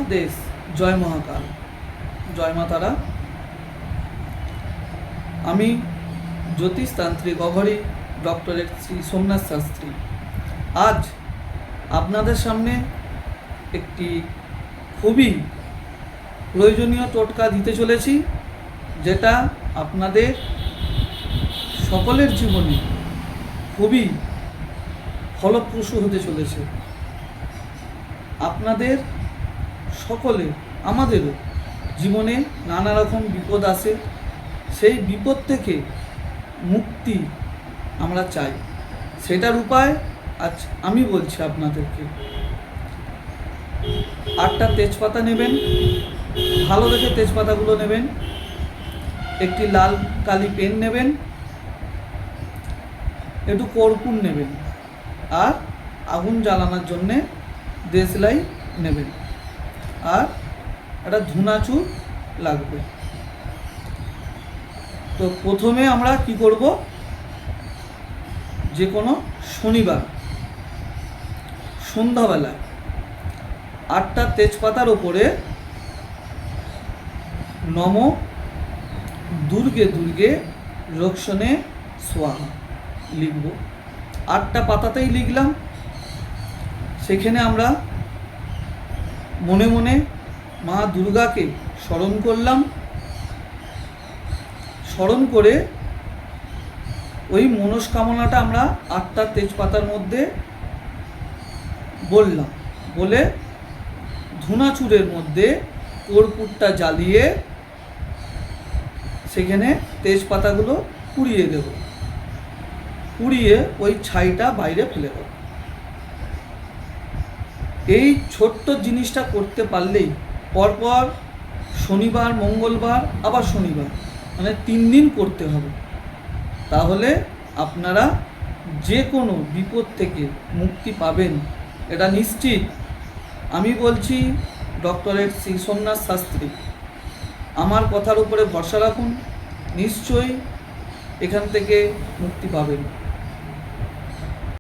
আদেশ। জয় মহাকাল, জয় মা তারা। আমি জ্যোতিষতান্ত্রিক অঘরী ডক্টরেট শ্রী সোমনাথ শাস্ত্রী আজ আপনাদের সামনে একটি খুবই প্রয়োজনীয় টোটকা দিতে চলেছি, যেটা আপনাদের সকলের জীবনে খুবই ফলপ্রসূ হতে চলেছে। আপনাদের সকলে, আমাদেরও জীবনে নানা রকম বিপদ আসে, সেই বিপদ থেকে মুক্তি আমরা চাই, সেটার উপায় আজ আমি বলছি আপনাদেরকে। 8টা তেজপাতা নেবেন, ভালো দেখে তেজপাতাগুলো নেবেন। একটি লাল কালি পেন নেবেন, একটু কর্পূর নেবেন, আর আগুন জ্বালানোর জন্যে দেশলাই নেবেন, আর একটা ধুনাচুর লাগবে। তো প্রথমে আমরা কি করব, যে কোনো শনিবার সন্ধ্যাবেলায় 8টা তেজপাতার ওপরে নম দুর্গে দুর্গে রক্ষণে স্বাহা লিখব। 8টা পাতাতেই লিখলাম। সেখানে আমরা মনে মনে মা দুর্গাকে স্মরণ করলাম। স্মরণ করে ওই মনস্কামনাটা আমরা 8টা তেজপাতার মধ্যে বললাম। বলে ধুনাচুরের মধ্যে কর্পূরটা জ্বালিয়ে সেখানে তেজপাতাগুলো পুড়িয়ে দেব। পুড়িয়ে ওই ছাইটা বাইরে ফেলে দেব। এই ছোট্ট জিনিসটা করতে পারলেই পরপর শনিবার, মঙ্গলবার, আবার শনিবার, মানে 3 দিন করতে হবে। তাহলে আপনারা যে কোনো বিপদ থেকে মুক্তি পাবেন, এটা নিশ্চিত। আমি বলছি ডক্টরেট শ্রী সোমনাথ শাস্ত্রী, আমার কথার উপরে ভরসা রাখুন, নিশ্চয়ই এখান থেকে মুক্তি পাবেন।